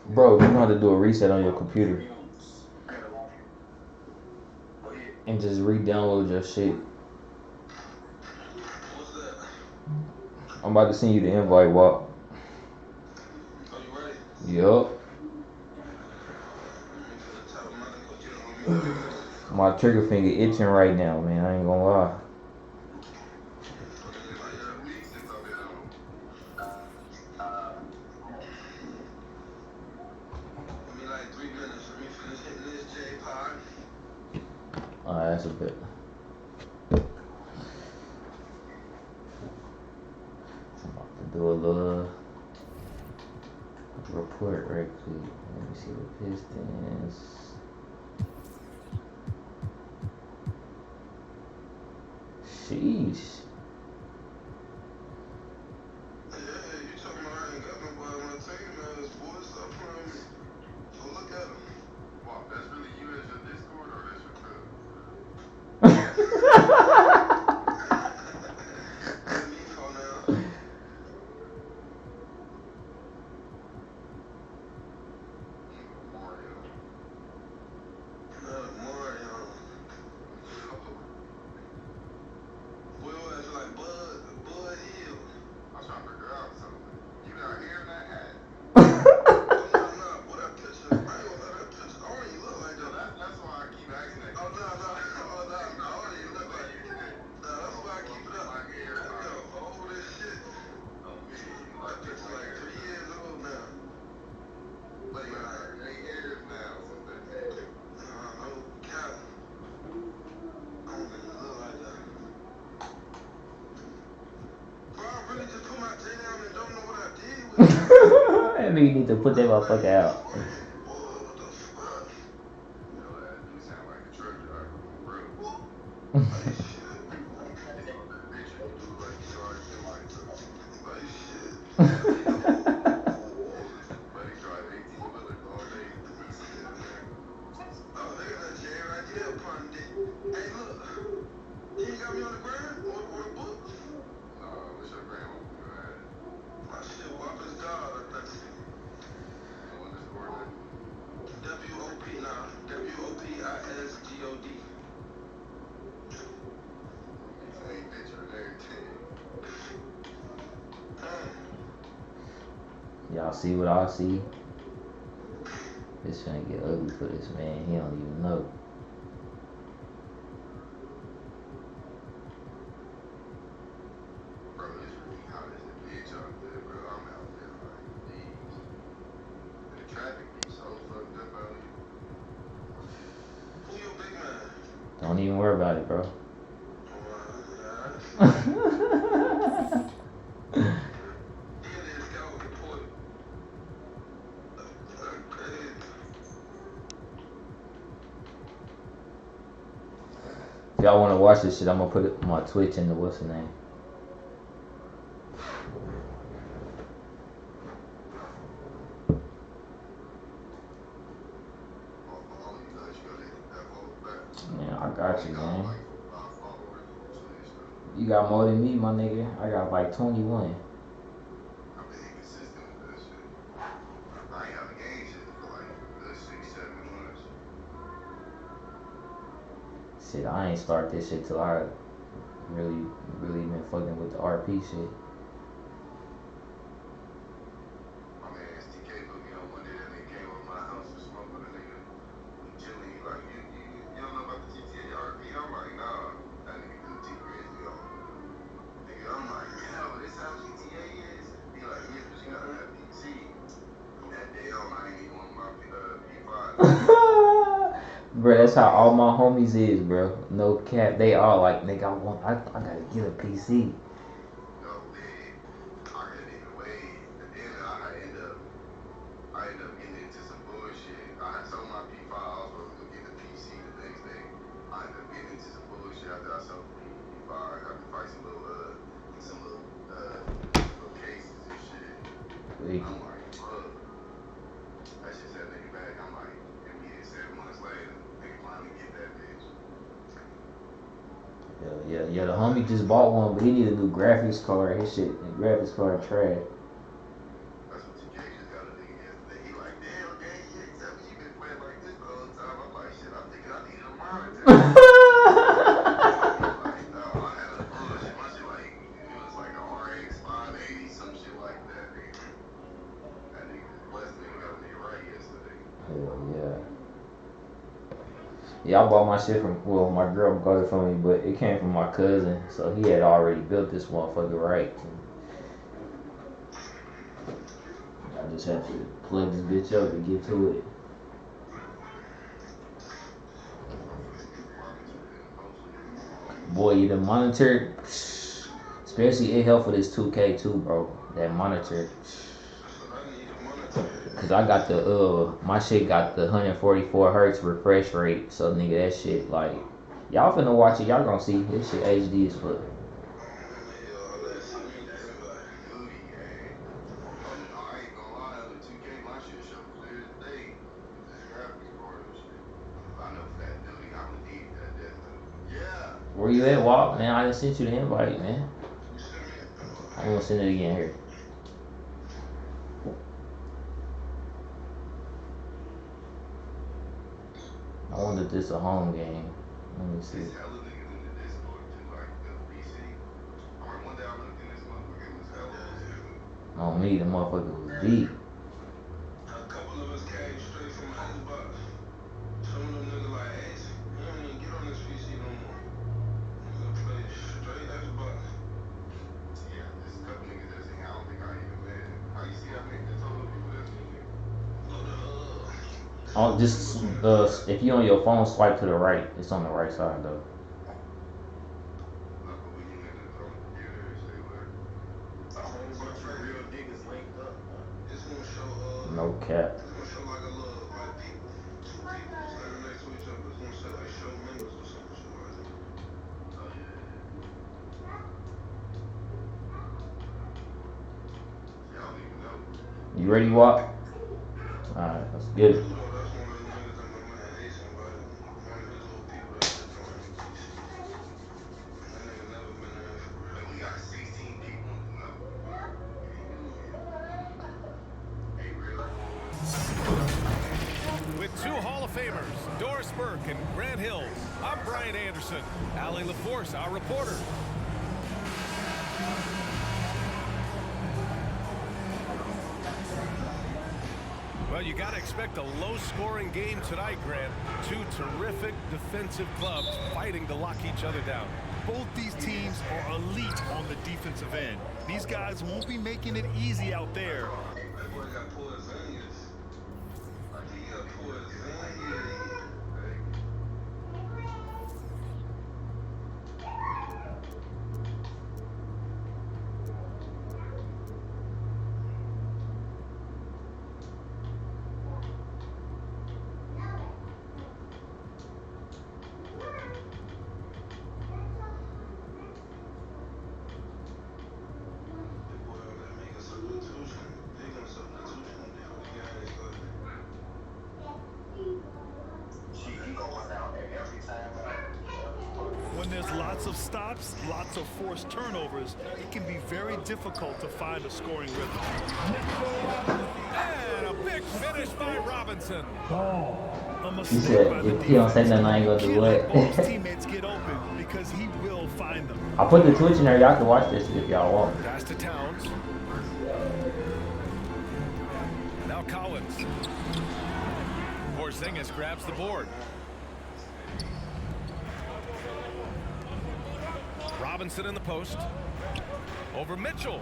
Bro, you know how to do a reset on your computer and just re-download your shit. What's that? I'm about to send you the invite, Wop. Are you ready? Yup. My trigger finger itching right now, man. I ain't gonna lie. Give me like 3 minutes. Let me finish hitting this J-Pod. Alright, that's a bit. I'm about to do a little report right quick. Let me see the Pistons. Sheesh. Yeah, you talking about I ain't got nobody on the team, man. It's boy, stop playing me. Go look at him. Wow, that's really you as your Discord or that's your crib? That's me for now. Mario. Boy, your ass like Bud Hill. I'm trying to figure out something. You got hair in that hat? Oh, no. Boy, that picture, I ain't gonna let that picture. I don't even look like that. That's why I keep asking that. Oh, no. I don't even look like you. No, that's why I keep it up. Yo, all this shit. That picture like 3 years old now. But you got 8 years now since that picture. No cap. I don't even look like that. Bro, I really just put my J down and don't know what I did with it. That nigga need to put that motherfucker out. What the fuck? Yo, that dude sound like a truck driver for real. Like shit. Picture you do like you already been like truck. Like shit. Buddy drive 18-wheelers all day. Oh, look at that J right there, pundit. Hey, look. You ain't got me on the ground or the book? What's your gram? My shit, Wop is God, I think. No underscore then? W-O-P, nah. W-O-P-I-S-G-O-D. Same picture and everything. Y'all see what I see? It's finna get ugly for this man. He don't even know. Bro, it's really hot as a bitch out there, bro. I'm out there like, geez. The traffic be so fucked up out here. Who your big man? Don't even worry about it, bro. If y'all want to watch this shit, I'm gonna put it on my Twitch and the what's the name. Yeah, I got you, man. You got more than me, my nigga. I got like 21. I've been inconsistent with that shit. I ain't have a game shit for like good 6-7 months. Shit, I ain't start this shit till I really been fucking with the RP shit. My man STK put me on one day. That nigga came over my house and smoked with a nigga. We chilling. He like, you don't know about the GTA RP? I'm like, nah. That nigga do T-Grizzly on. Nigga, I'm like, yo, this how GTA is? He like, yeah, but you gotta have PC. From that day on, I ain't even on my P5. Bro, that's how all my homies is, bro. No cap. They all like, nigga, I gotta get a PC. No, man. I couldn't even wait. But then I ended up getting into some bullshit. I had sold my P5. I was supposed to go get the PC the next day. I ended up getting into some bullshit after I sold the P5. I got to fight some little cases and shit. I'm like, fuck. That shit set nigga back. I'm like, and we hit 7 months later. Nigga finally get that bitch. Yeah. The homie just bought one, but he need a new graphics card. His shit, the graphics card trash. That's what TK just got a nigga yesterday. He like, damn, Yeah, I bought my shit from, well, my girl got it for me, but it came from my cousin, so he had already built this motherfucker right. I just have to plug this bitch up and get to it. Boy, the monitor, especially it helped for this 2K too, bro. That monitor. Cause I got the my shit got the 144 hertz refresh rate, so nigga that shit like y'all finna watch it, y'all gonna see this shit HD as fuck. Where you at, Walt? Man, I just sent you the invite, man. I'm gonna send it again here. I wonder if this is a home game. Let me see. On me, the motherfucker was deep. A couple of us came straight from Xbox. Some of them niggas like, Ace, you don't even get on this PC no more. Nigga play straight Xbox. Yeah, there's a couple niggas that say, I don't think I even made it. How you see that nigga that told people that's go to Oh, just if you on your phone, swipe to the right. It's on the right side though. No cap. It's gonna show like a little, like people, two people standing next to each other. It's gonna say like show members or some shit like that. Oh yeah. Y'all don't even know. You ready, Walt? Alright, let's get it. That's one of the niggas that my man Ace invited. One of his little people that should join the PC. That nigga never been in for real. We got 16 people. No. Hey, real. With two Hall of Famers, Doris Burke and Grant Hill, I'm Brian Anderson. Allie LaForce, our reporter. Well, you got to expect a low-scoring game tonight, Grant. Two terrific defensive clubs fighting to lock each other down. Both these teams are elite on the defensive end. These guys won't be making it easy out there. That boy got Porzingis. He got Porzingis. When there's lots of stops, lots of forced turnovers, it can be very difficult to find a scoring rhythm. And a big finish by Robinson. A He mistake said, by the if he don't say nothing, I ain't gonna do Can't let what. his teammates get open because he will find them. I'll put the Twitch in there. Y'all can watch this if y'all want. Pass to Towns. Now Collins. Porzingis grabs the board. Robinson in the post. Over Mitchell.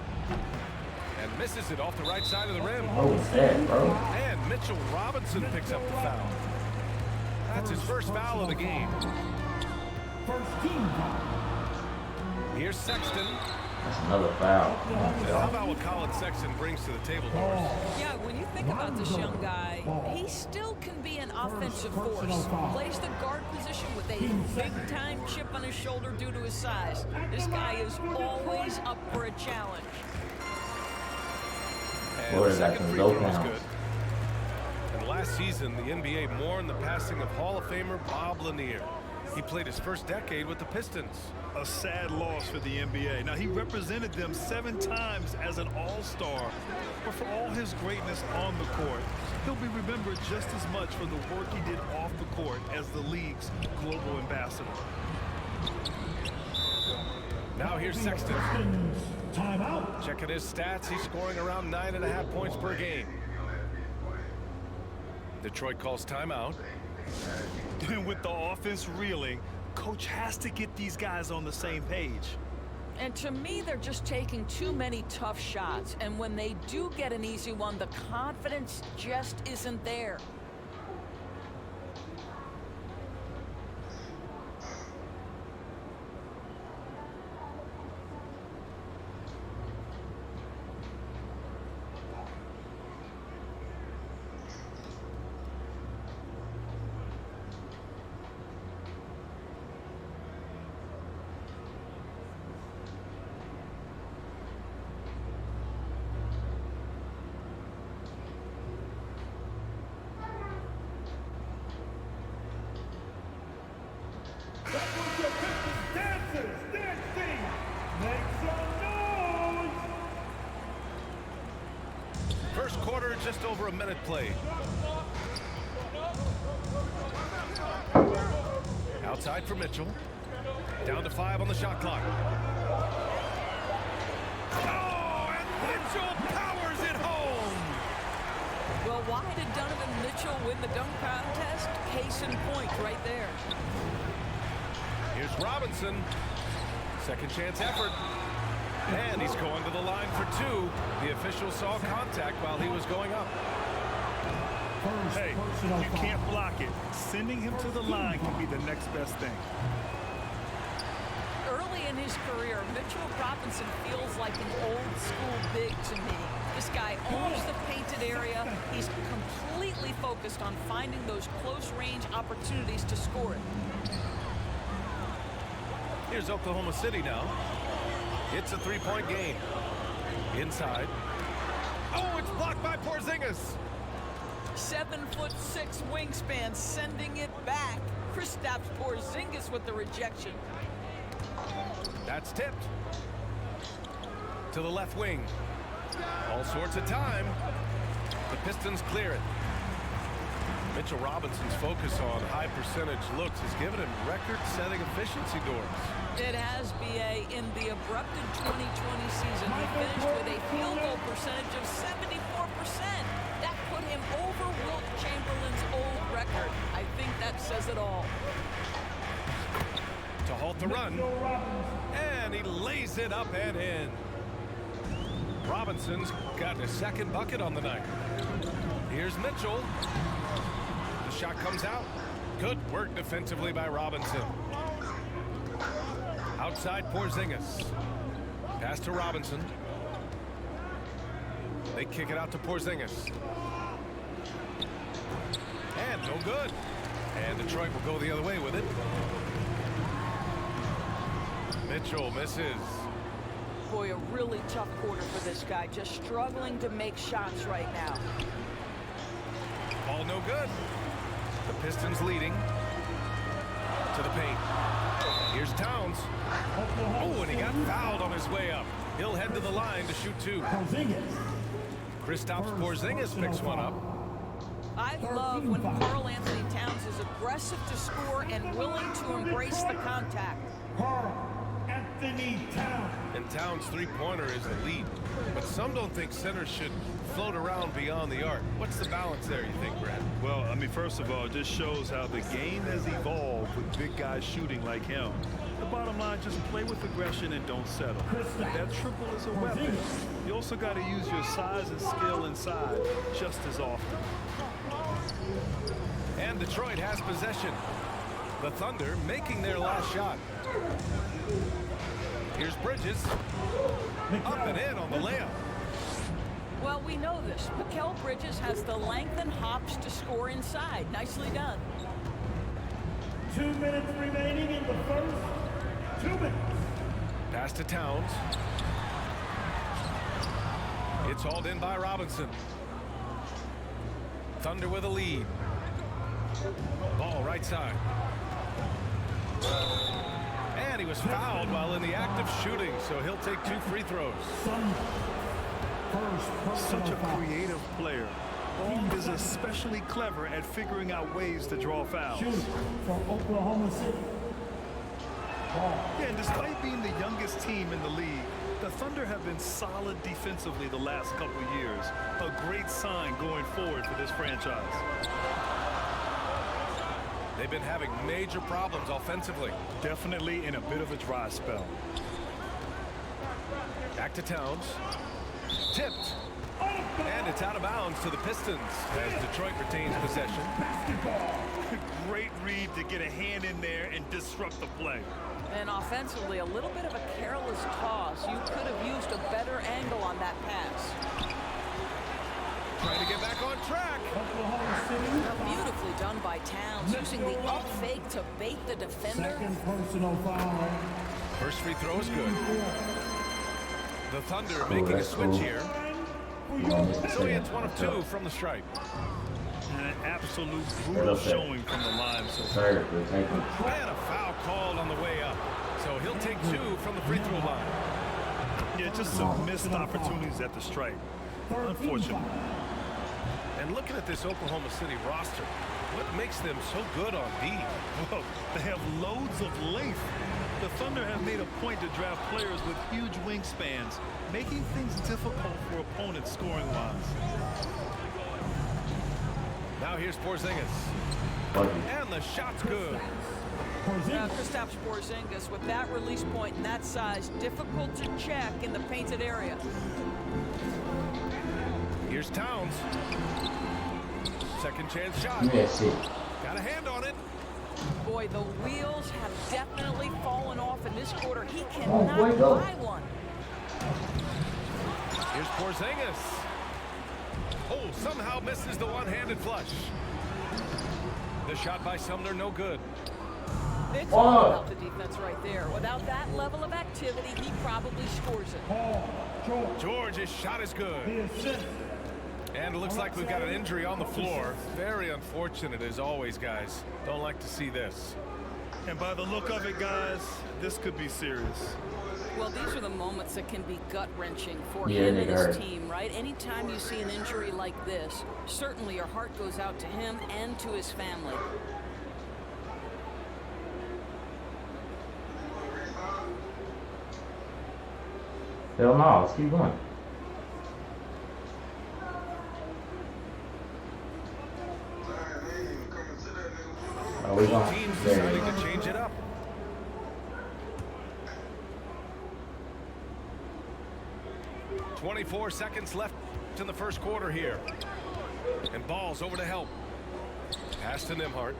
And misses it off the right side of the rim. Oh, sad, bro. And Mitchell Robinson picks up the foul. That's his first foul of the game. Here's Sexton. That's another foul. How about what Colin Sexton brings to the table, Doris? Yeah, when you think about this young guy, he still can be an offensive force. Plays the guard position with a big-time chip on his shoulder due to his size. This guy is always up for a challenge. And Florida the got second some free low throw is counts. good. And last season, the NBA mourned the passing of Hall of Famer Bob Lanier. He played his first decade with the Pistons. A sad loss for the NBA. Now, he represented them 7 times as an all-star, but for all his greatness on the court, he'll be remembered just as much for the work he did off the court as the league's global ambassador. Now here's Sexton. Timeout. Checking his stats, he's scoring around 9.5 points per game. Detroit calls timeout. And with the offense reeling, coach has to get these guys on the same page. And to me, they're just taking too many tough shots. And when they do get an easy one, the confidence just isn't there. First quarter, just over a minute played. Outside for Mitchell. Down to 5 on the shot clock. Oh, and Mitchell powers it home. Well, why did Donovan Mitchell win the dunk contest? Case in point right there. Here's Robinson. Second chance effort. And he's going to the line for 2. The official saw contact while he was going up. Hey, you can't block it. Sending him to the line can be the next best thing. Early in his career, Mitchell Robinson feels like an old school big to me. This guy owns the painted area. He's completely focused on finding those close range opportunities to score it. Here's Oklahoma City now. It's a 3-point game. Inside. Oh, it's blocked by Porzingis. 7'6" wingspan, sending it back. Kristaps Porzingis with the rejection. That's tipped. To the left wing. All sorts of time. The Pistons clear it. Mitchell Robinson's focus on high percentage looks has given him record-setting efficiency doors. It has, B.A. In the abrupted 2020 season, he finished with a field goal percentage of 74%. That put him over Wilt Chamberlain's old record. I think that says it all. To halt the run. And he lays it up and in. Robinson's got his second bucket on the night. Here's Mitchell. The shot comes out. Good work defensively by Robinson. Outside Porzingis. Pass to Robinson. They kick it out to Porzingis. And no good. And Detroit will go the other way with it. Mitchell misses. Boy, a really tough quarter for this guy. Just struggling to make shots right now. Ball no good. The Pistons leading. To the paint. Here's Towns. Oh, and he got fouled on his way up. He'll head to the line to shoot 2. Kristaps Porzingis picks one up. I love when Karl Anthony Towns is aggressive to score and willing to embrace the contact. Anthony Towns. And Towns' three-pointer is the lead. But some don't think centers should float around beyond the arc. What's the balance there, you think, Brad? Well, I mean, first of all, this shows how the game has evolved with big guys shooting like him. The bottom line, just play with aggression and don't settle. That triple is a weapon. You also got to use your size and skill inside just as often. And Detroit has possession. The Thunder making their last shot. Here's Bridges. Up and in on the layup. Well, we know this. Mikal Bridges has the length and hops to score inside. Nicely done. 2 minutes remaining in the first. 2 minutes. Pass to Towns. It's hauled in by Robinson. Thunder with a lead. Ball right side. And he was fouled while in the act of shooting, so he'll take 2 free throws. Such a creative player. Long is especially clever at figuring out ways to draw fouls. For Oklahoma City. Yeah, and despite being the youngest team in the league, the Thunder have been solid defensively the last couple of years. A great sign going forward for this franchise. They've been having major problems offensively. Definitely in a bit of a dry spell. Back to Towns. Tipped. And it's out of bounds to the Pistons as Detroit retains possession. Great read to get a hand in there and disrupt the play. And offensively, a little bit of a careless toss. You could have used a better angle on that pass. Trying to get back on track. Beautifully done by Towns, using the up fake to bait the defender. Second personal foul. First free throw is good. The Thunder making a switch here. So it's 1 of 2 from the stripe. An absolute brutal showing from the line. And a foul called on the way up. So he'll take 2 from the free throw line. Yeah, just some missed opportunities at the stripe. Unfortunate. And looking at this Oklahoma City roster, what makes them so good on D? Well, they have loads of length. The Thunder have made a point to draft players with huge wingspans, making things difficult for opponents scoring-wise. Now here's Porzingis. And the shot's good. Now, Kristaps Porzingis, with that release point and that size, difficult to check in the painted area. Here's Towns. Second chance shot. Got a hand on it. Boy, the wheels have definitely fallen off in this quarter. He cannot buy one. Here's Porzingis. Oh, somehow misses the one-handed flush. The shot by Sumner, no good. It's all about the defense right there. Without that level of activity, he probably scores it. George's shot is good. And it looks like we've got an injury on the floor. Very unfortunate as always, guys. Don't like to see this. And by the look of it, guys, this could be serious. Well, these are the moments that can be gut-wrenching for him and his team, right? Anytime you see an injury like this, certainly your heart goes out to him and to his family. Hell no, let's keep going. Both teams deciding to change it up. .24 seconds left in the first quarter here. And Ball's over to help. Pass to Nembhard.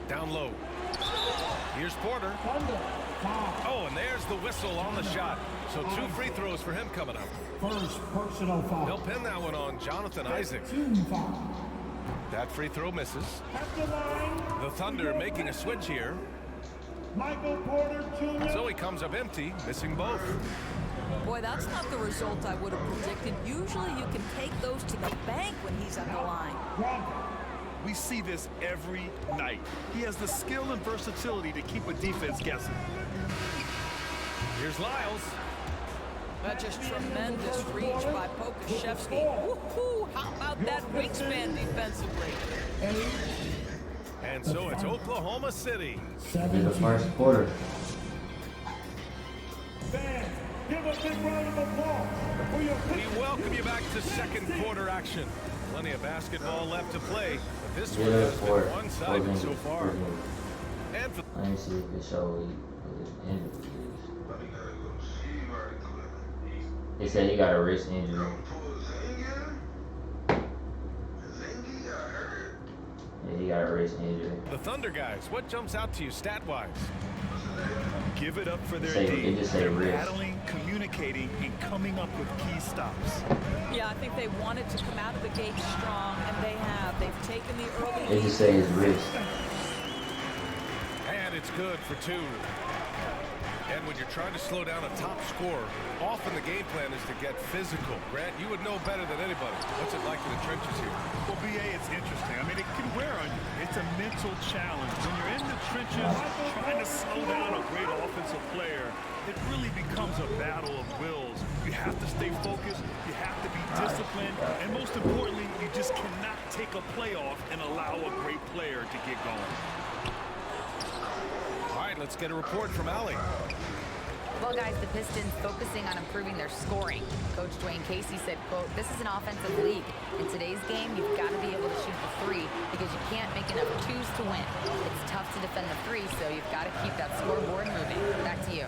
Down low. Here's Porter. Oh, and there's the whistle on the shot. So 2 free throws for him coming up. First personal foul. They'll pin that one on Jonathan Isaac. That free throw misses. The Thunder making a switch here. Michael Porter Jr. So he comes up empty, missing both. Boy, that's not the result I would have predicted. Usually you can take those to the bank when he's at the line. We see this every night. He has the skill and versatility to keep a defense guessing. Here's Lyles. That's just tremendous reach by Pokashevsky. Woohoo! How about that wingspan defensively? And so it's Oklahoma City. In the first quarter. Fans, give a big round of applause for your We welcome you back to second quarter action. Plenty of basketball left to play, but this one has been one-sided so far. And for Let me see if it shows his injuries. They said he got a wrist injury. Yeah, he got a wrist injury. the Thunder guys, what jumps out to you stat-wise? Give it up for their They team. just say They're wrist. battling, communicating, and coming up with key stops. Yeah, I think they wanted to come out of the gate strong, and they have. They've taken the early They lead. just say his wrist. And it's good for 2. And when you're trying to slow down a top scorer, often the game plan is to get physical. Grant, you would know better than anybody. What's it like in the trenches here? Well, BA, it's interesting. I mean, it can wear on you. It's a mental challenge. When you're in the trenches trying to slow down a great offensive player, it really becomes a battle of wills. You have to stay focused. You have to be disciplined. And most importantly, you just cannot take a play off and allow a great player to get going. All right, let's get a report from Allie. Well, guys, the Pistons focusing on improving their scoring. Coach Dwayne Casey said, quote, "This is an offensive league. In today's game, you've got to be able to shoot the three because you can't make enough twos to win. It's tough to defend the three, so you've got to keep that scoreboard moving." Back to you.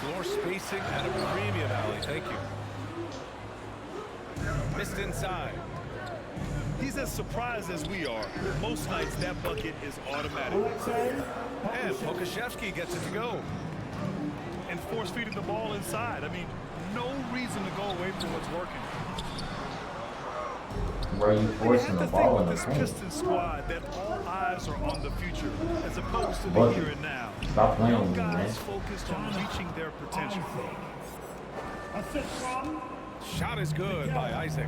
Floor spacing at a premium, Allie. Thank you. Missed inside. He's as surprised as we are. Most nights, that bucket is automatic. And Pokashevsky gets it to go. And force-feeding the ball inside. I mean, no reason to go away from what's working. Where you forcing the ball in the this paint? Pistons squad that all eyes are on the future as opposed to the here and now. Stop playing Young with me, man. guys focused on reaching their potential. Assist from Shot is good by Isaac.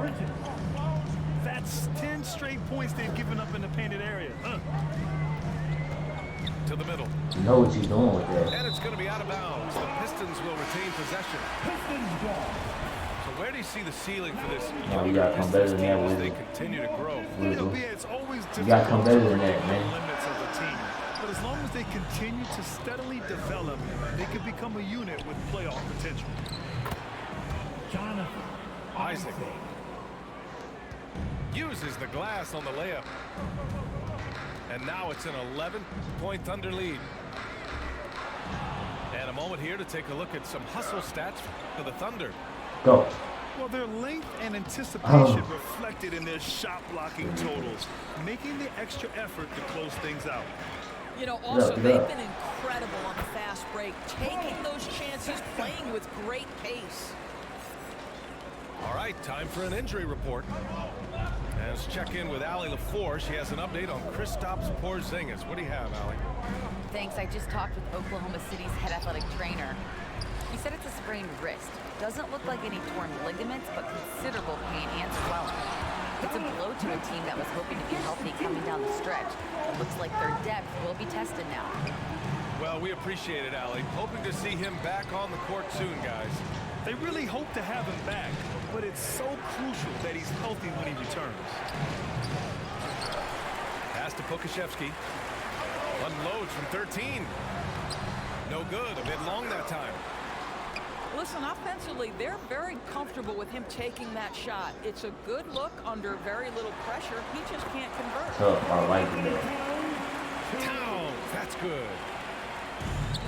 That's 10 straight points they've given up in the painted area. To the middle. You know what you're doing with that. And it's going to be out of bounds. The Pistons will retain possession. Pistons ball. So where do you see the ceiling for this No, you gotta come better than that as with they it. continue to grow? It's always You gotta come better than that, the man. limits of the team. But as long as they continue to steadily develop, they can become a unit with playoff potential. Jonathan Isaac uses the glass on the layup. And now it's an 11-point Thunder lead. And a moment here to take a look at some hustle stats for the Thunder. Go. Well, their length and anticipation reflected in their shot blocking totals, making the extra effort to close things out. You know, also, they've been incredible on the fast break, taking those chances, playing with great pace. All right, time for an injury report. And let's check in with Allie LaFour. She has an update on Kristaps Porzingis. What do you have, Allie? Thanks. I just talked with Oklahoma City's head athletic trainer. He said it's a sprained wrist. Doesn't look like any torn ligaments, but considerable pain and swelling. It's a blow to a team that was hoping to be healthy coming down the stretch. It looks like their depth will be tested now. Well, we appreciate it, Allie. Hoping to see him back on the court soon, guys. They really hope to have him back, but it's so crucial that he's healthy when he returns. Pass to Pokashevsky. Unloads from 13. No good. A bit long that time. Listen, offensively, they're very comfortable with him taking that shot. It's a good look under very little pressure. He just can't convert. Tough. I like that. Towns. That's good.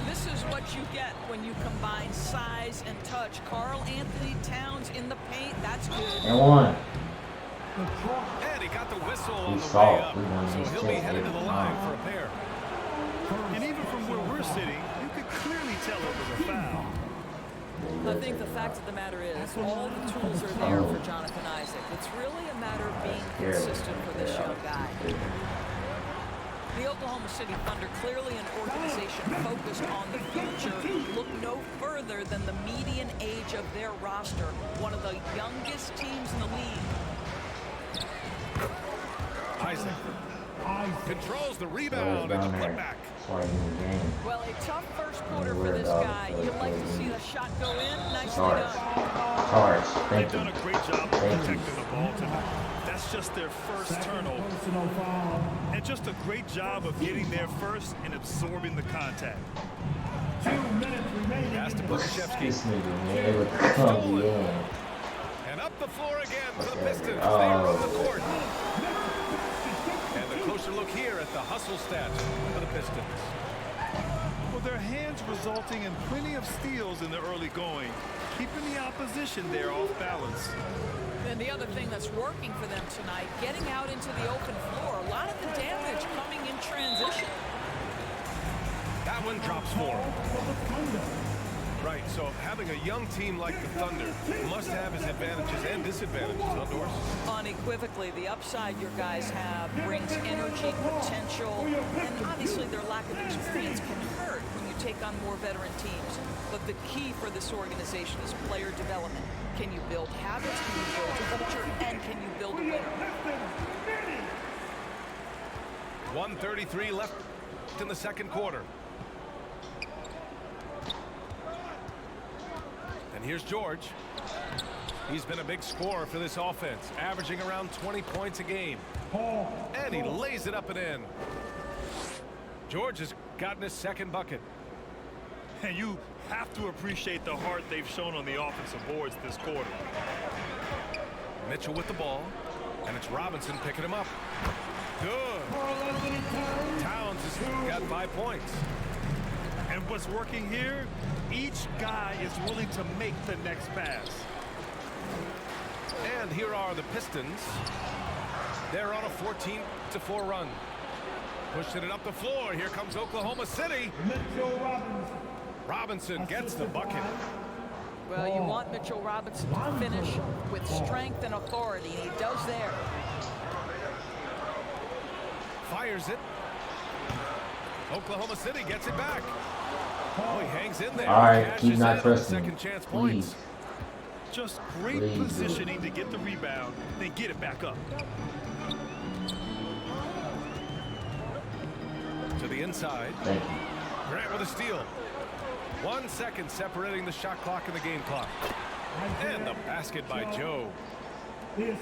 This is what you get when you combine size and touch. Karl Anthony Towns in the paint. That's good. And one. And he got the whistle on the way soft. up. We want So these he'll be checks headed to every the line time. for a pair. And even from where we're sitting, you could clearly tell it was a foul. I think the fact of the matter is all the tools are there for Jonathan Isaac. It's really a matter of being consistent for this young guy. The Oklahoma City Thunder, clearly an organization focused on the future, look no further than the median age of their roster, one of the youngest teams in the league. Isaac controls the rebound and the putback. Well, a tough first quarter for this guy. You'd like to see the shot go in. Nicely done. Charge. Thank They've you. done a great job of protecting the ball tonight. That's just their first turnover. Personal foul. And just a great job of getting there first and absorbing the contact. 2 minutes remaining. Pass to Pokashevsky. This nigga, man. They look clumsy, yeah. And up the floor again for the Pistons. Oh. They are on the court. And a closer look here at the hustle stats for the Pistons. Well, their hands resulting in plenty of steals in the early going, keeping the opposition there off balance. And the other thing that's working for them tonight, getting out into the open floor. A lot of the damage coming in transition. That one drops for him. Right, so having a young team like the Thunder must have its advantages and disadvantages, huh, Doris? Unequivocally, the upside your guys have brings energy, potential, and obviously their lack of experience can hurt when you take on more veteran teams. But the key for this organization is player development. Can you build habits? Can you build a culture? And can you build a winner? 1:33 left in the second quarter. And here's George. He's been a big scorer for this offense, averaging around 20 points a game. And he lays it up and in. George has gotten his second bucket. And you have to appreciate the heart they've shown on the offensive boards this quarter. Mitchell with the ball, and it's Robinson picking him up. Good. Towns has got 5 points. And what's working here, each guy is willing to make the next pass. And here are the Pistons. They're on a 14-4 run. Pushing it up the floor. Here comes Oklahoma City. Robinson gets the bucket. Well, you want Mitchell Robinson to finish with strength and authority, and he does there. Fires it. Oklahoma City gets it back. Oh, he hangs in there. All right, Cashes keep not in on trusting. second chance points. Just great Please. positioning to get the rebound, then get it back up. To the inside. Thank you. Grant with a steal. 1 second separating the shot clock and the game clock. And the basket by Joe.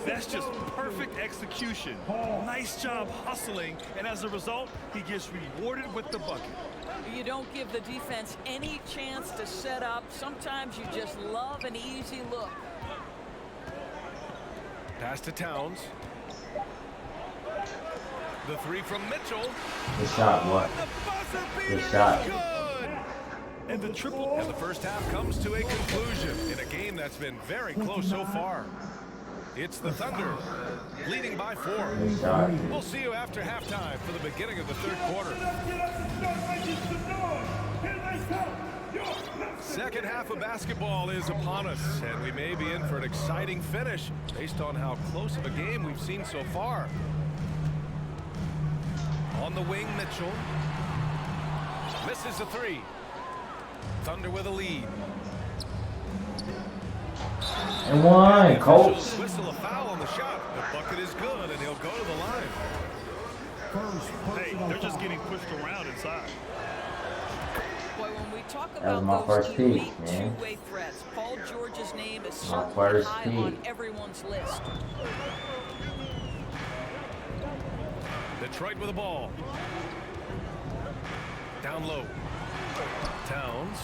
That's just perfect execution. Nice job hustling, and as a result, he gets rewarded with the bucket. You don't give the defense any chance to set up. Sometimes you just love an easy look. Pass to Towns. The three from Mitchell. Good shot, boy. The buzzer Good beater shot. is good. And the triple. And the first half comes to a conclusion in a game that's been very close so far. It's the Thunder leading by 4. Good shot. We'll see you after halftime for the beginning of the third quarter. Second half of basketball is upon us, and we may be in for an exciting finish based on how close of a game we've seen so far. On the wing, Mitchell. Misses a 3. Thunder with a lead. And one, Colts. Officials whistle a foul on the shot. The bucket is good, and he'll go to the line. Hey, they're just getting pushed around inside. Boy, when we talk That was about my those first elite pick, man. two-way threats, Paul George's name is My certainly first high pick. on everyone's list. Detroit with the ball. Down low. Towns.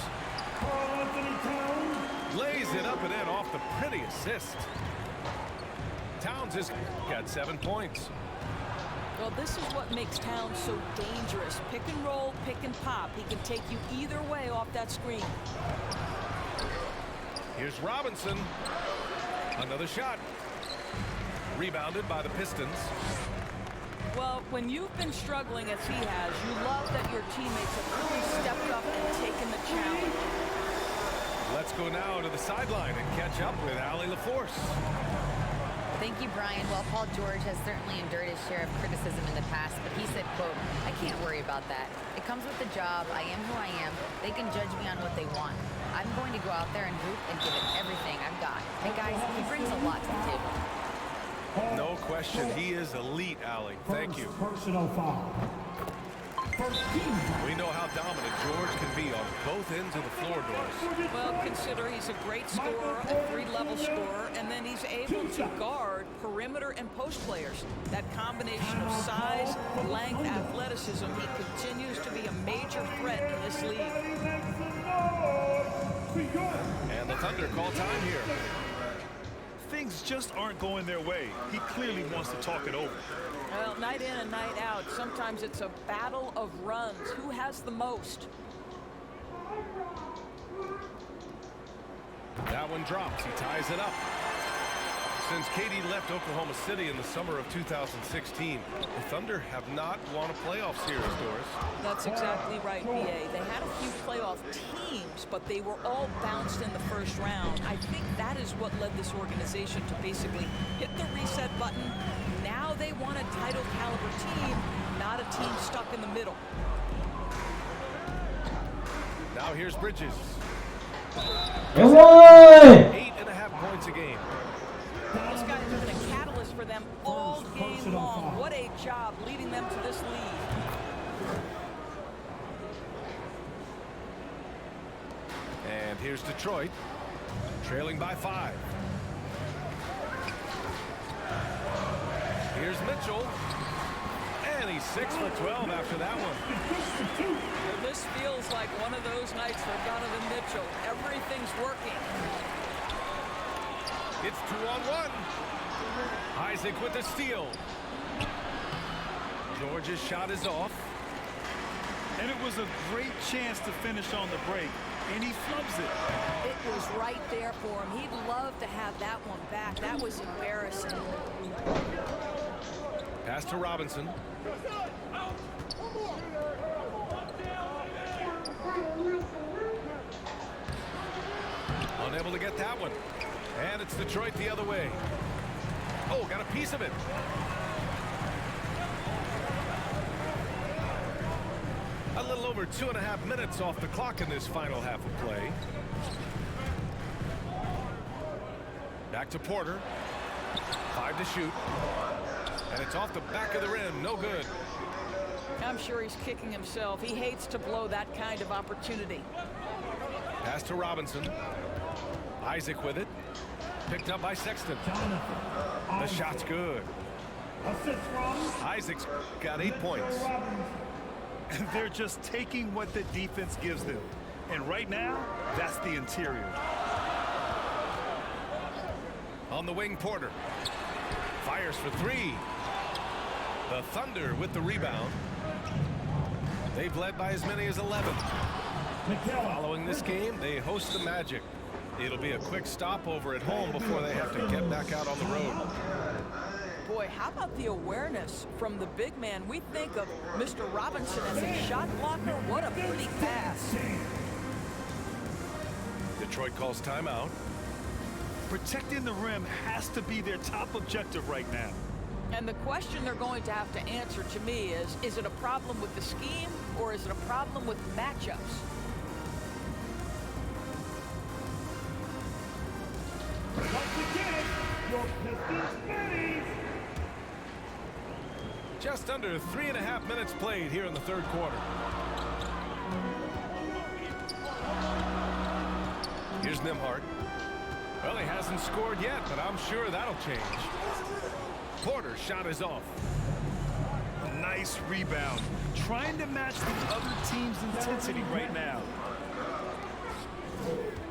Lays it up and in off the pretty assist. Towns has got 7 points. Well, this is what makes Towns so dangerous. Pick and roll, pick and pop. He can take you either way off that screen. Here's Robinson. Another shot. Rebounded by the Pistons. Well, when you've been struggling as he has, you love that your teammates have really stepped up and taken the challenge. Let's go now to the sideline and catch up with Allie LaForce. Thank you, Brian. Well, Paul George has certainly endured his share of criticism in the past, but he said, quote, "I can't worry about that. It comes with the job. I am who I am. They can judge me on what they want. I'm going to go out there and hoop and give it everything I've got." And guys, he brings a lot to the table. No question, he is elite, Allie. Thank you. Personal foul. We know how dominant George can be on both ends of the floor, Doris. Well, consider he's a great scorer, a 3-level scorer, and then he's able to guard perimeter and post players. That combination of size, length, athleticism, he continues to be a major threat in this league. And the Thunder call time here. Things just aren't going their way. He clearly wants to talk it over. Well, night in and night out, sometimes it's a battle of runs. Who has the most? That one drops. He ties it up. Since KD left Oklahoma City in the summer of 2016, the Thunder have not won a playoff series, Doris. That's exactly right, B.A. They had a few playoff teams, but they were all bounced in the first round. I think that is what led this organization to basically hit the reset button. Now they want a title caliber team, not a team stuck in the middle. Now here's Bridges. And one! 8.5 points a game. This guy has been a catalyst for them all game long. What a job leading them to this lead. And here's Detroit, trailing by 5. Here's Mitchell, and and he's 6 for 12 after that one. Well, this feels like one of those nights for Donovan Mitchell. Everything's working. It's 2-on-1. Isaac with the steal. George's shot is off. And it was a great chance to finish on the break, and he flubs it. It was right there for him. He'd love to have that one back. That was embarrassing. Pass to Robinson. Unable to get that one. And it's Detroit the other way. Oh, got a piece of it. A little over 2.5 minutes off the clock in this final half of play. Back to Porter. 5 to shoot. And it's off the back of the rim. No good. I'm sure he's kicking himself. He hates to blow that kind of opportunity. Pass to Robinson. Isaac with it. Picked up by Sexton. The shot's good. Isaac's got 8 points. And they're just taking what the defense gives them. And right now, that's the interior. On the wing, Porter. Fires for 3. The Thunder with the rebound. They've led by as many as 11. Following this game, they host the Magic. It'll be a quick stopover at home before they have to get back out on the road. Boy, how about the awareness from the big man? We think of Mr. Robinson as a shot blocker. What a pretty pass. Detroit calls timeout. Protecting the rim has to be their top objective right now. And the question they're going to have to answer to me is it a problem with the scheme or is it a problem with matchups? Once again, your Pistons minis. Just under 3.5 minutes played here in the third quarter. Here's Nembhard. Well, he hasn't scored yet, but I'm sure that'll change. Porter's shot is off. Nice rebound. Trying to match the other team's intensity right now.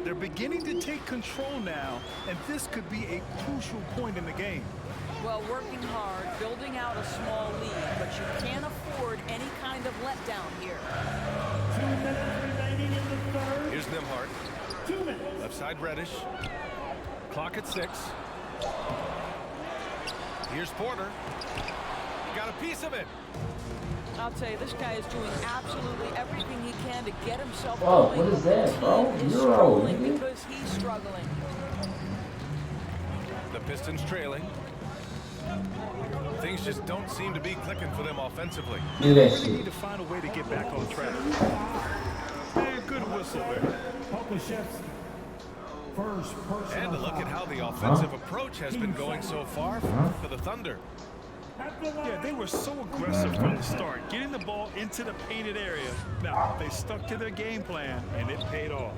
They're beginning to take control now, and this could be a crucial point in the game. Well, working hard, building out a small lead, but you can't afford any kind of letdown here. 2 minutes remaining in the third. Here's Nembhard. 2 minutes. Left side Reddish. Clock at 6. Here's Porter. Got a piece of it. I'll tell you, this guy is doing absolutely everything he can to get himself Oh, going. what is that, bro? He is Euro, struggling nigga. because he's struggling. The Pistons trailing. Things just don't seem to be clicking for them offensively. Do that They need shit. to find a way to get back on track. And good whistle there. Pokuševski. First personal And to look at foul. how the offensive approach has been going so far for the Thunder. Yeah, they were so aggressive from the start, getting the ball into the painted area. Now, they stuck to their game plan, and it paid off.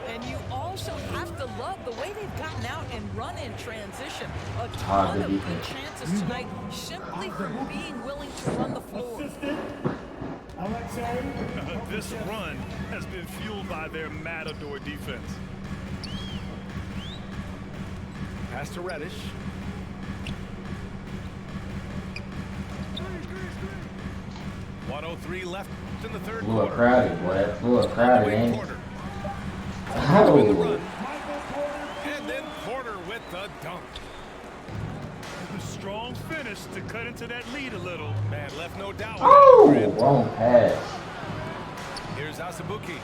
And you also have to love the way they've gotten out and run in transition. A Hard ton to of beat good them. chances tonight simply from being willing to run the floor. Assistant. Alexei. This run has been fueled by their matador defense. Pass to Reddish. .103 left in the third Flew a quarter. crowded, boy. Flew a crowded, Wing ain't it? Porter. Oh. In the run. And then Porter with the dunk. A strong finish to cut into that lead a little. Man left no doubt. Oh, wrong pass. Here's Asabuki.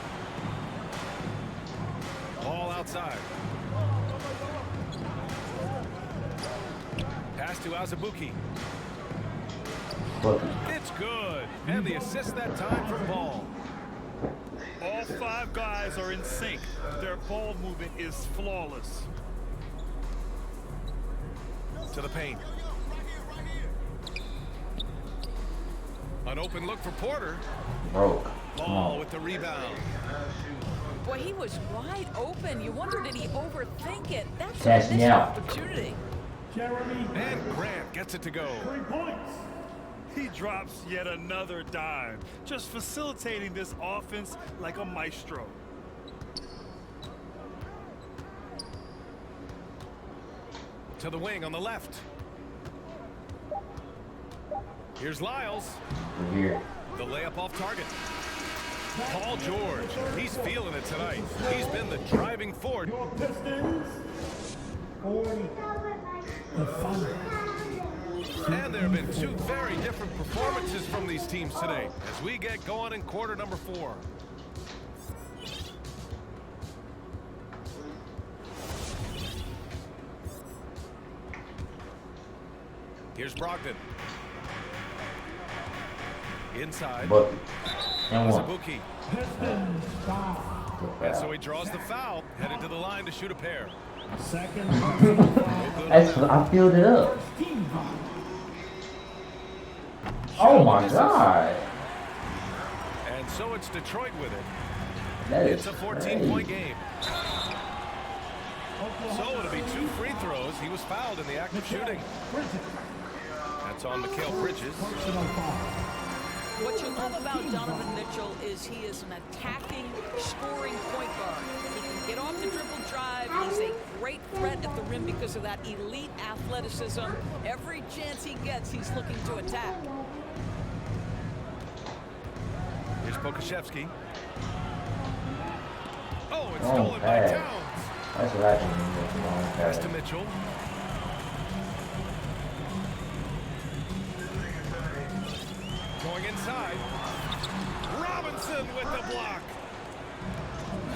Ball outside. Pass to Asabuki. Fuck it. It's good. And the assist that time from Ball. All 5 guys are in sync. Their ball movement is flawless. To the paint. An open look for Porter. Broke. Come Ball on. with the rebound. Boy, he was wide open. You wonder, did he overthink it? That's Cash a me missed out. opportunity. Jeremy. And Grant gets it to go. 3 points. He drops yet another dime, just facilitating this offense like a maestro. To the wing on the left. Here's Lyles. We're here. The layup off target. Paul George, he's feeling it tonight. He's been the driving force. Your Pistons, 40. The Thunder. And there have been two very different performances from these teams today as we get going in quarter number 4. Here's Brogdon. Inside. But and one. Zabuki. Pistons, foul. And so he draws the foul, headed to the line to shoot a pair. Second personal foul. That's I filled it up. Team foul. Oh my god. And so it's Detroit with it. That It's is a 14-point crazy. game. So it'll be 2 free throws. He was fouled in the act of shooting. Bridges. That's on Mikal Bridges. Personal foul. What you love about Donovan Mitchell is he is an attacking, scoring point guard. He can get off the dribble drive. He's a great threat at the rim because of that elite athleticism. Every chance he gets, he's looking to attack. Here's Pokashevsky. Oh, it's Oh, stolen by bad. Towns. That's what happened. Come on, Pass to okay. Mitchell. Going inside. Robinson with the block.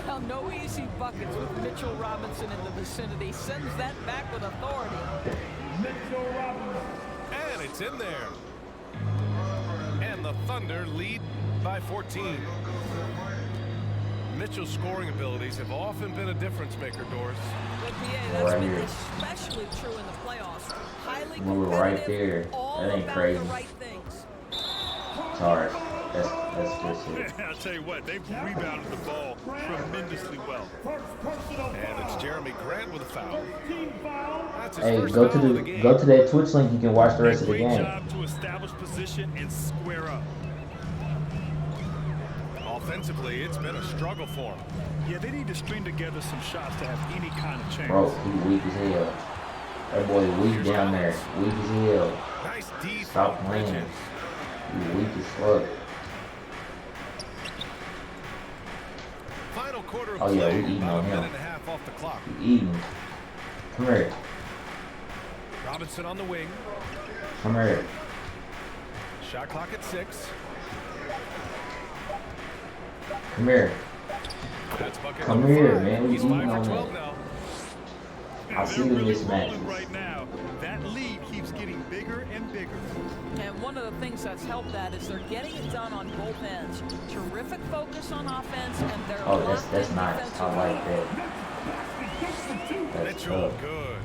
Well, no easy buckets with Mitchell Robinson in the vicinity. Sends that back with authority. Mitchell Robinson. And it's in there. And the Thunder lead by 14. Mitchell's scoring abilities have often been a difference maker, Doris. But PA, that's Right been here. especially true in the playoffs. Highly We were right competitive, there. all That ain't about crazy. the right things. Sorry. That's just it. I'll tell you what, they've rebounded the ball tremendously well. First personal And it's foul. Jeremy Grant with a foul. Team foul. That's his Hey, first go to foul of the the game. go to that Twitch link. You can watch the rest of the Great game. job to establish position and square up. Offensively, it's been a struggle for him. Yeah, they need to string together some shots to have any kind of chance. Bro, he weak as hell. That boy weak down there. Weak as hell. Nice D Stop from playing. Bridges. He weak as fuck. Final quarter of Oh, yeah, play, we eating about on a him. minute and a half off the clock. He eating. Come here. Robinson on the wing. Come here. Shot clock at 6. Come here. That's bucket Come number here, 5. man. We He's eating 5 on for 12 that. now. I see They're the really mismatches. rolling right now. That lead keeps getting bigger and bigger. And one of the things that's helped that is they're getting it done on both ends. Terrific focus on offense, and they're Oh, that's locked in nice. I defensively. like that. That's Mitchell, tough. good.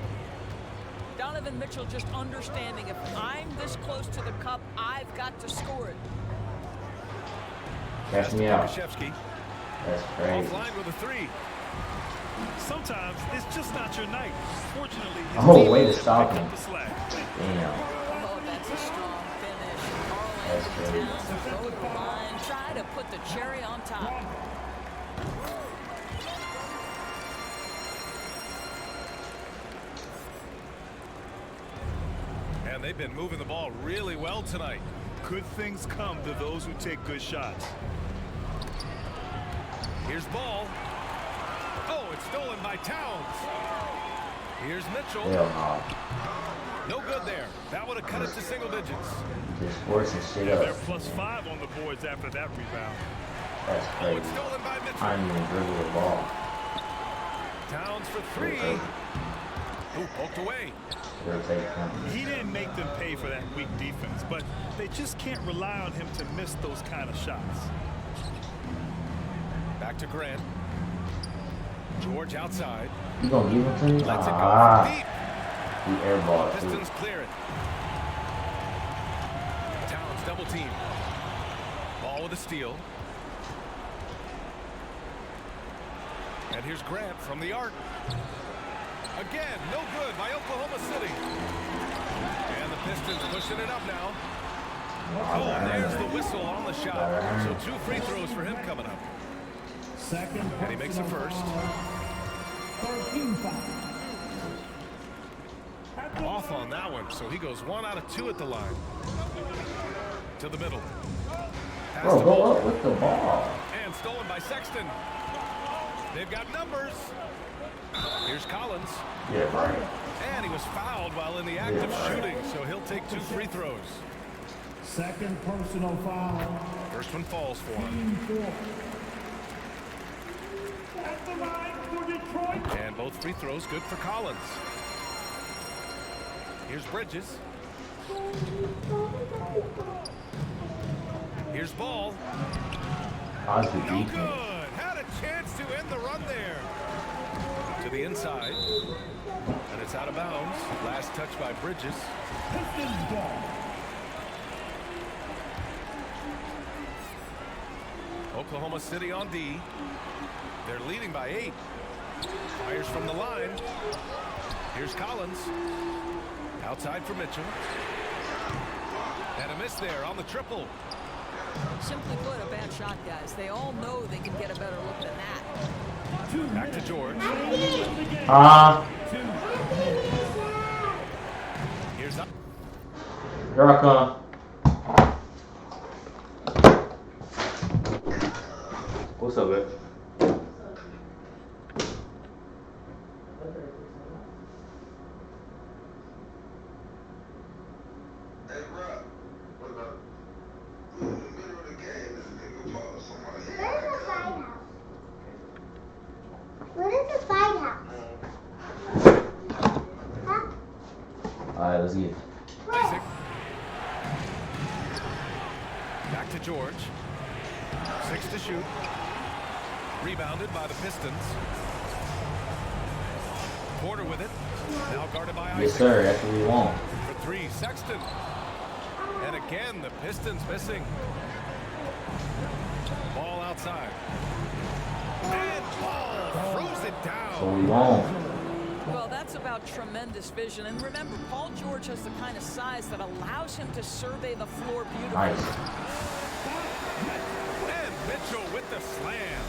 Donovan Mitchell just understanding if I'm this close to the cup, I've got to score it. Catch Pass me to out. Pokashevsky. That's crazy. Offline with a 3. Sometimes it's just not your night. Fortunately, his Oh, teammates way to have stop picked him. up the slack. Damn. Oh, that's a strong finish. That's Carl crazy. Towns go to the line, try to put the cherry on top. And they've been moving the ball really well tonight. Good things come to those who take good shots. Here's Ball. Oh, it's stolen by Towns. Here's Mitchell. Hell no. No good there. That would have cut it to single digits. Just forcing shit Yeah, they're up. +5 on the boards after that rebound. That's Oh, crazy. it's stolen by I Mitchell. didn't even dribble the ball. Towns for 3. Ooh, poked away. Rotate him. He didn't make them pay for that weak defense, but they just can't rely on him to miss those kind of shots. Back to Grant. George outside. You gonna give him to me? Lets it go Ah, from deep. he airballed too. Pistons clear it. Towns double team. Ball with a steal. And here's Grant from the arc. Again, no good by Oklahoma City. And the Pistons pushing it up now. Oh, and there's the whistle on the shot. So 2 free throws for him coming up. Second. And he makes the first. 13 foul. Off on that one, so he goes 1 out of 2 at the line. To the middle. Pass Bro, to go Ball. up with the ball. And stolen by Sexton. They've got numbers. Here's Collins. Yeah, right. And he was fouled while in the act of shooting, so he'll take 2 free throws. Second personal foul. First one falls for him. Team 4. At the line for Detroit. And both free throws good for Collins. Here's Bridges. Here's Ball. How's the No defense? good. Had a chance to end the run there. To the inside. And it's out of bounds. Last touch by Bridges. Pistons ball. Oklahoma City on D. They're leading by 8. Fires from the line. Here's Collins. Outside for Mitchell. And a miss there on the triple. Simply put, a bad shot, guys. They all know they can get a better look than that. Back to George. Here's up. Here I come. What's up, man? Hey, Rob. What about? We in the middle of the game. This nigga ball somebody. Where's the White House? What is the White House? Huh? Alright, let's get it. Isaac. Back to George. 6 to shoot. Rebounded by the Pistons. Porter with it. Now guarded by Isaac. Yes, sir. That's what we want. For 3, Sexton. And again, the Pistons missing. Ball outside. And Ball throws it That's what down. we want. Well, that's about tremendous vision. And remember, Paul George has the kind of size that allows him to survey the floor beautifully. Nice. And Mitchell with the slam.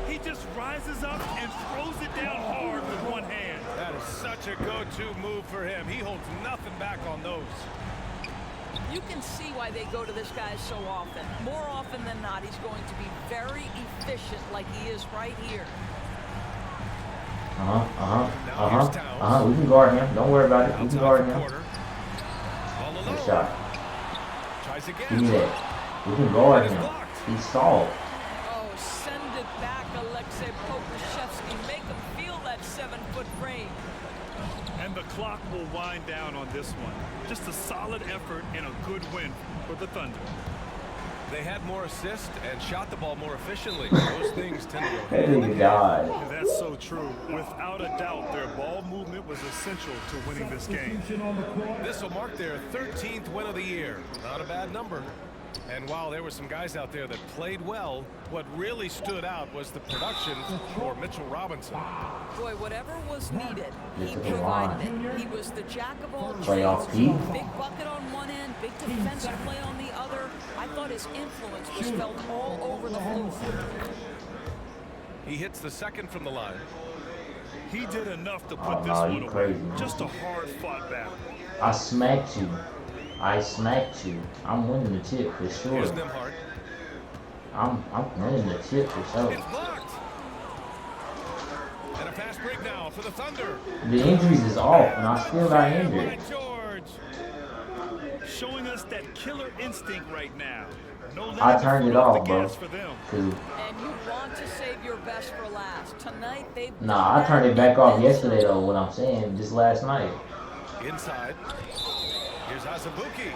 He just rises up and throws it down hard with one hand. That is such a go-to move for him. He holds nothing back on those. You can see why they go to this guy so often. More often than not, he's going to be very efficient like he is right here. We can guard him. Don't worry about it. We can guard him. Porter. All alone. Good shot. Tries again. Give me that. We can guard him. He's soft. Oh, send it back, Alexei Pokushevsky. Make him feel that 7-foot frame. And the clock will wind down on this one. Just a solid effort and a good win for the Thunder. They had more assists and shot the ball more efficiently. Those things tend to go Hey, hand in hand. God. That's so true. Without a doubt, their ball movement was essential to winning this game. This will mark their 13th win of the year. Not a bad number. And while there were some guys out there that played well, what really stood out was the production for Mitchell Robinson. Boy, whatever was needed, he This is a provided line. it. He was the jack of all Playoff trades. key. Big bucket on one end, big defensive play on the other. I thought his influence was felt all over the floor. He hits the second from the line. He did enough to Oh, put this no, one you away. crazy, man. Just a hard-fought battle. I smacked you. I smacked you. I'm winning the chip for sure. Here's Nembhard. I'm winning the chip for sure. It's blocked. And a fast break now for the Thunder. The injuries is off, and I still got By injured. George. Showing us that killer instinct right now. No I turned it off, the bro. gas for them. 'Cause And you want to save your best for last. Tonight, they've nah, I turned it back off yesterday though. What I'm saying, just last night. Inside. Here's Azubuike.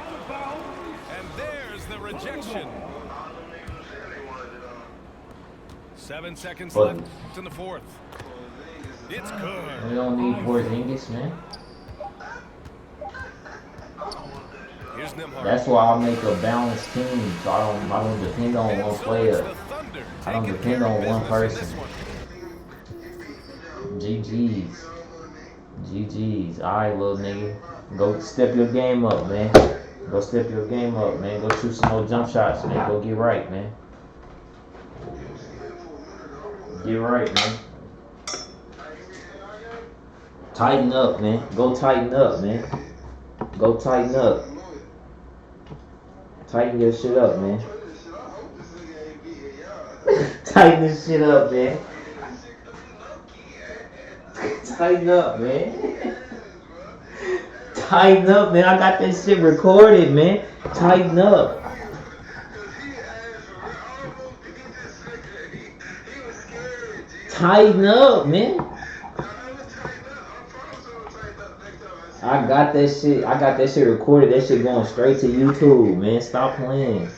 And there's the rejection. 7 seconds But- left in the fourth. It's good. We don't need Porzingis, man. Here's Nembhard. That's why I make a balanced team, so I don't depend on And one so it's player. the Thunder I don't taking depend care on of one business in person. this one. GG's. GG's. Alright, little nigga. Go step your game up, man. Go step your game up, man. Go shoot some more jump shots, man. Go get right, man. Get right, man. Tighten up, man. Go tighten up, man. Go tighten up. Tighten your shit up, man. Tighten this shit up, man. Tighten up, man. Tighten up, man. I got this shit recorded, man. Tighten up. Tighten up, man. I got that shit recorded. That shit going straight to YouTube, man. Stop playing.